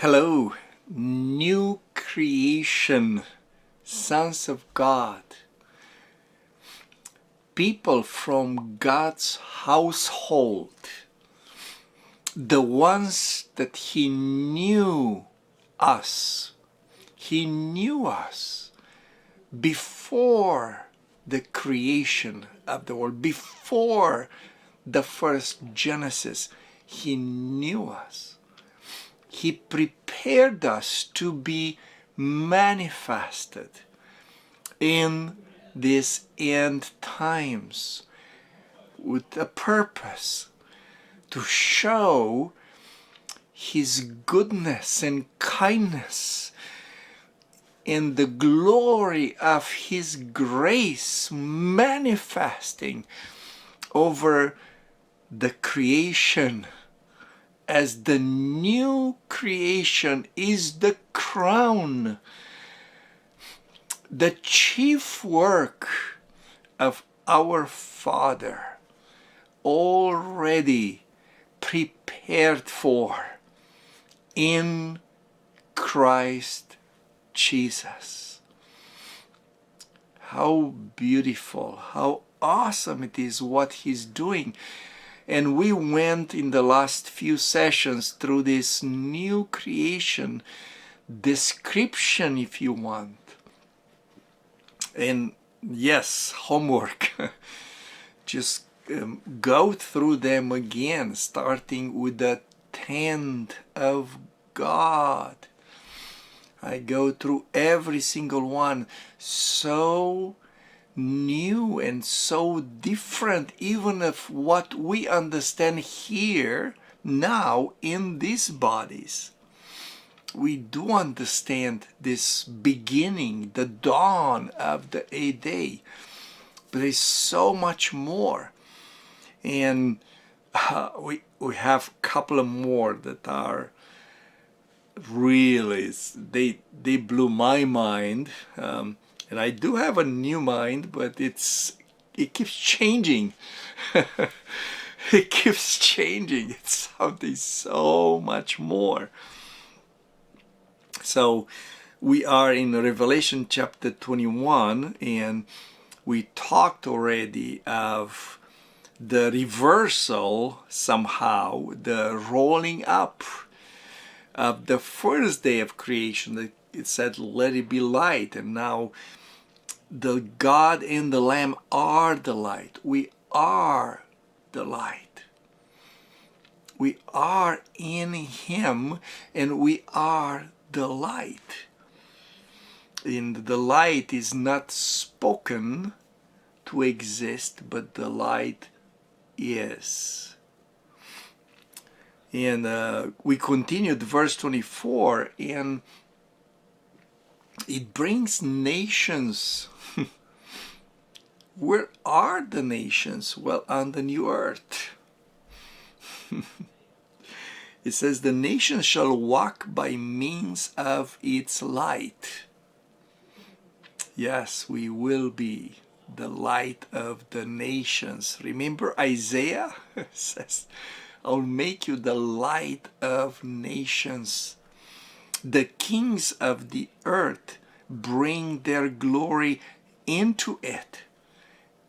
Hello, new creation, sons of God, people from God's household, the ones that He knew us. He knew us before the creation of the world, before the first Genesis. He knew us. He prepared us to be manifested in these end times with a purpose to show His goodness and kindness and the glory of His grace manifesting over the creation, as the new creation is the crown, the chief work of our Father, already prepared for in Christ Jesus. How beautiful, how awesome it is what He's doing. And we went in the last few sessions through this new creation description, if you want. And yes, homework. Just go through them again, starting with the tent of God. I go through every single one. So new and so different even of what we understand here now in these bodies. We do understand this beginning, the dawn of the eighth day, but there's so much more. And we have a couple of more that are really, they blew my mind. And I do have a new mind, but it keeps changing. It keeps changing. It's something so much more. So we are in Revelation chapter 21, and we talked already of the reversal somehow, the rolling up of the first day of creation. It said, let it be light, and now the God and the Lamb are the light. We are the light. We are in Him, and we are the light. And the light is not spoken to exist, but the light is. And we continued verse 24, and it brings nations. Where are the nations? Well, on the new earth. It says, the nations shall walk by means of its light. Yes, we will be the light of the nations. Remember Isaiah? It says, I'll make you the light of nations. The kings of the earth bring their glory into it,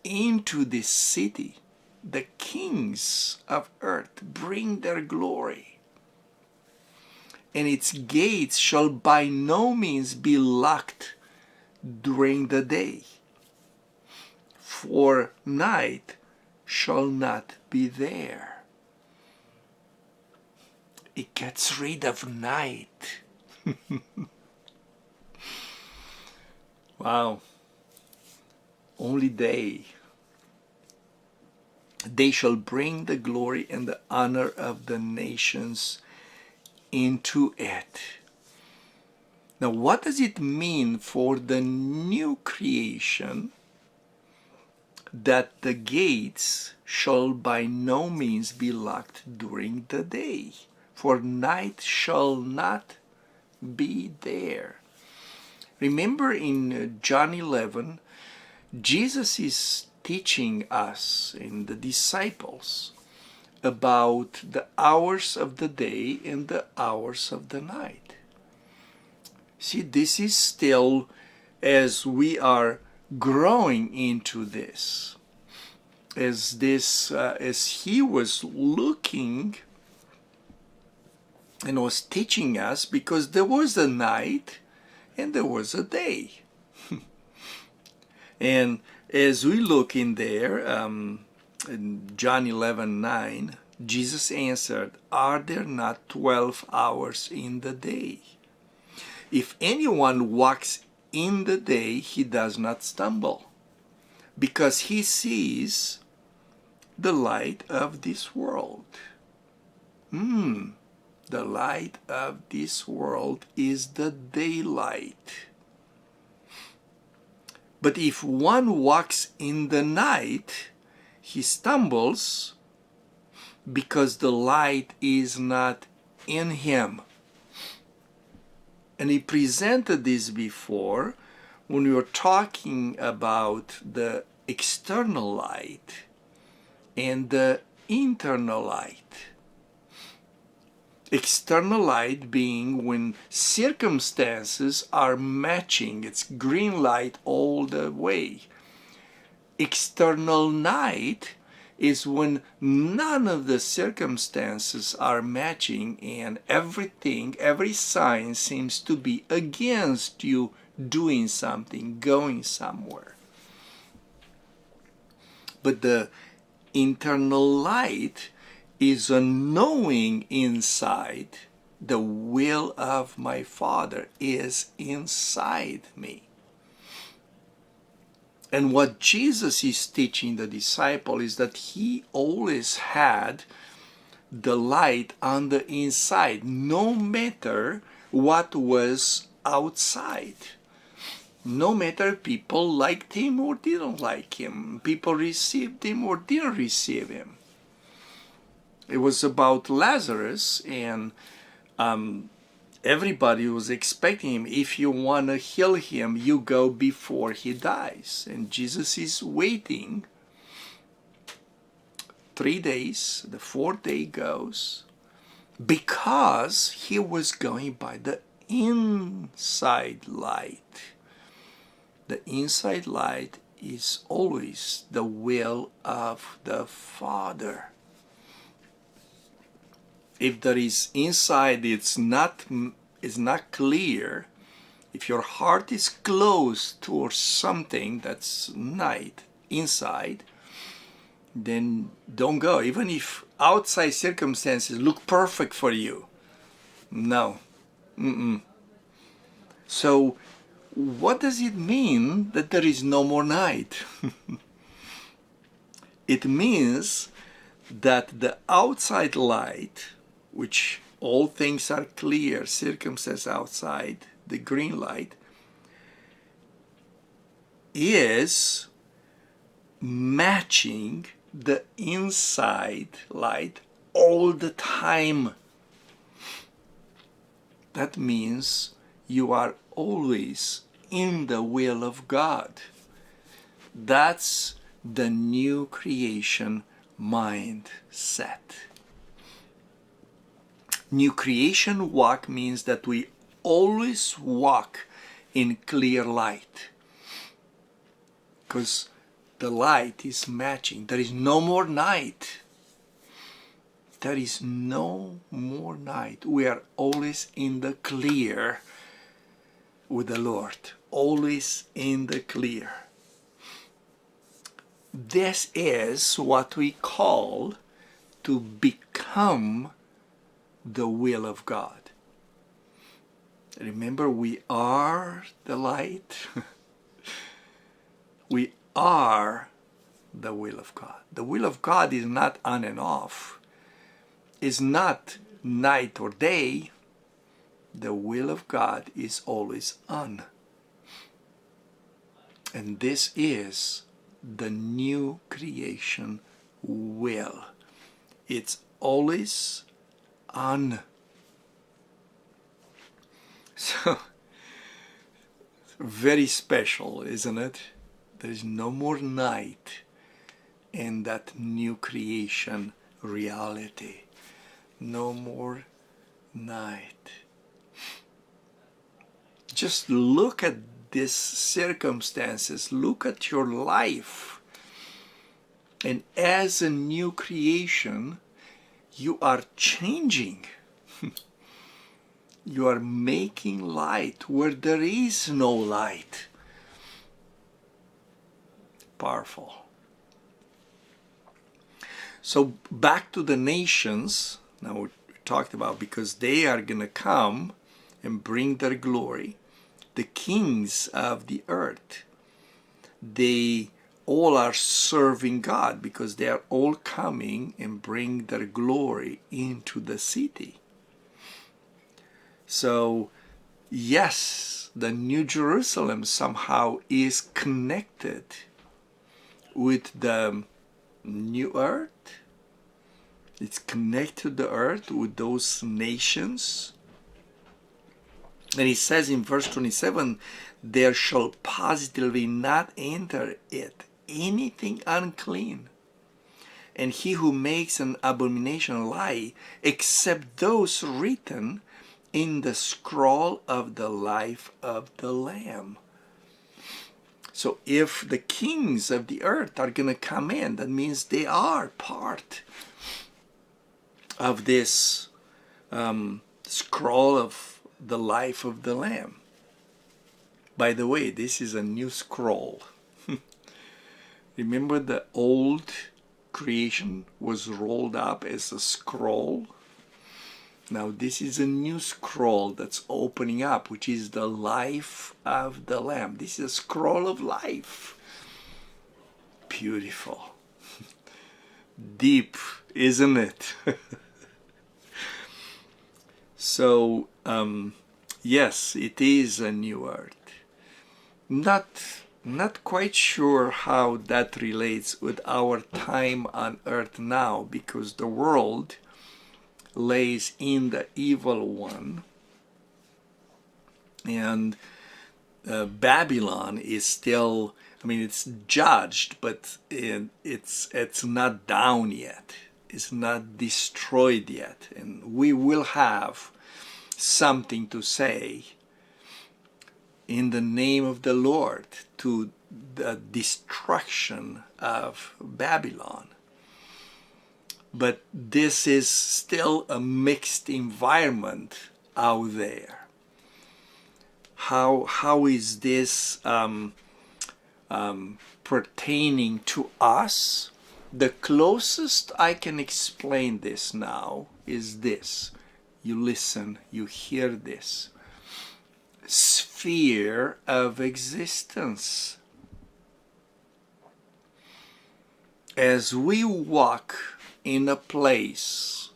into this city. The kings of earth bring their glory, and its gates shall by no means be locked during the day, for night shall not be there. It gets rid of night. Wow. Only they shall bring the glory and the honor of the nations into it. Now, what does it mean for the new creation that the gates shall by no means be locked during the day? For night shall not be there. Remember in John 11, Jesus is teaching us and the disciples about the hours of the day and the hours of the night. See, this is still as we are growing into this, as he was looking and was teaching us, because there was a night and there was a day. And as we look in there, in John 11:9, Jesus answered, "Are there not 12 hours in the day? If anyone walks in the day, he does not stumble, because he sees the light of this world." The light of this world is the daylight. But if one walks in the night, he stumbles because the light is not in him. And he presented this before when we were talking about the external light and the internal light. External light being when circumstances are matching, it's green light all the way. External night is when none of the circumstances are matching and everything, every sign seems to be against you doing something, going somewhere. But the internal light is a knowing inside the will of my Father is inside me. And what Jesus is teaching the disciple is that he always had the light on the inside, no matter what was outside. No matter people liked him or didn't like him, people received him or didn't receive him. It was about Lazarus, and everybody was expecting him. If you want to heal him, you go before he dies. And Jesus is waiting 3 days. The 4th day goes, because he was going by the inside light. The inside light is always the will of the Father. If there is inside, it's not clear. If your heart is closed towards something that's night inside, then don't go. Even if outside circumstances look perfect for you, no. So, what does it mean that there is no more night? It means that the outside light, which all things are clear, circumstances outside, the green light, is matching the inside light all the time. That means you are always in the will of God. That's the new creation mindset. New creation walk means that we always walk in clear light, because the light is matching. There is no more night. There is no more night. We are always in the clear with the Lord, always in the clear. This is what we call to become the will of God. Remember, we are the light. We are the will of God. The will of God is not on and off. It's not night or day. The will of God is always on. And this is the new creation will. It's always on. So, very special, isn't it? There is no more night in that new creation reality. No more night. Just look at these circumstances. Look at your life. And as a new creation, you are changing. You are making light where there is no light. Powerful. So back to the nations. Now we talked about, because they are going to come and bring their glory. The kings of the earth, they all are serving God because they are all coming and bring their glory into the city. So yes, the New Jerusalem somehow is connected with the new earth. It's connected to the earth with those nations. And he says in verse 27, there shall positively not enter it anything unclean, and he who makes an abomination lie, except those written in the scroll of the life of the Lamb. So if the kings of the earth are going to come in, that means they are part of this scroll of the life of the Lamb. By the way, this is a new scroll. Remember, the old creation was rolled up as a scroll? Now this is a new scroll that's opening up, which is the life of the Lamb. This is a scroll of life. Beautiful. Deep, isn't it? So, yes, it is a new earth. Not quite sure how that relates with our time on earth now, because the world lays in the evil one, and Babylon is still, I mean, it's judged, but it's not down yet. It's not destroyed yet, and we will have something to say in the name of the Lord to the destruction of Babylon. But this is still a mixed environment out there. How is this pertaining to us? The closest I can explain this now is this. You listen, you hear this. Sphere of existence. As we walk in a place,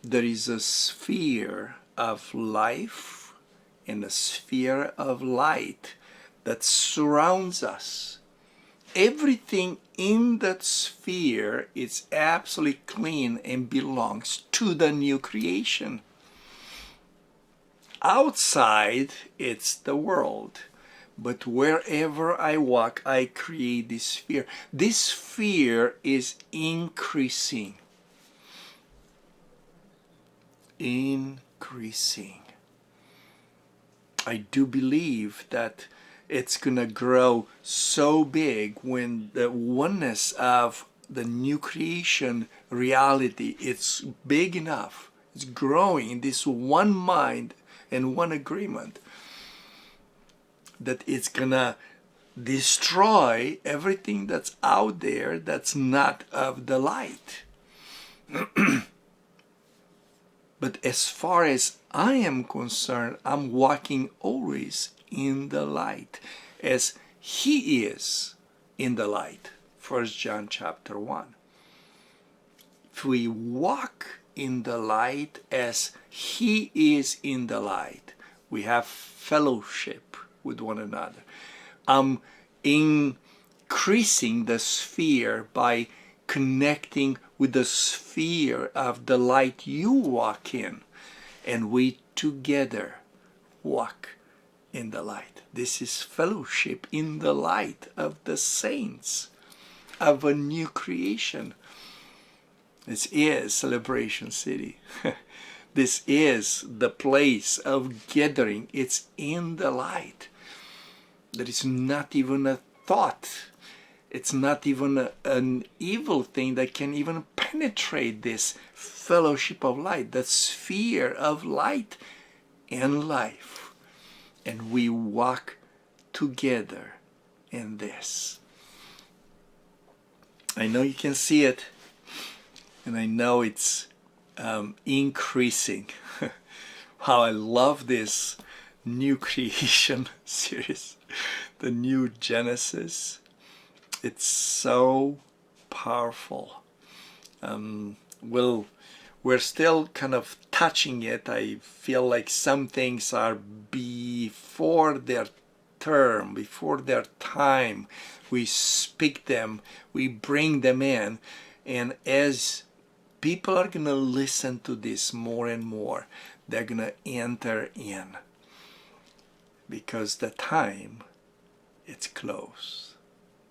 there is a sphere of life and a sphere of light that surrounds us. Everything in that sphere is absolutely clean and belongs to the new creation. Outside, it's the world. But wherever I walk, I create this sphere. This sphere is increasing. Increasing. I do believe that it's going to grow so big when the oneness of the new creation reality, it's big enough. It's growing in this one mind and one agreement, that it's gonna destroy everything that's out there that's not of the light. But as far as I am concerned, I'm walking always in the light, as He is in the light. 1 John chapter 1. If we walk in the light as He is in the light, we have fellowship with one another. I'm increasing the sphere by connecting with the sphere of the light you walk in, and we together walk in the light. This is fellowship in the light of the saints, of a new creation. This is Celebration City. This is the place of gathering. It's in the light. There is not even a thought. It's not even an evil thing that can even penetrate this fellowship of light, the sphere of light and life. And we walk together in this. I know you can see it, and I know it's increasing. How I love this new creation series, the new Genesis. It's so powerful. We're still kind of touching it. I feel like some things are before their term, before their time. We speak them, we bring them in, and as people are going to listen to this more and more, they're going to enter in, because the time, it's close.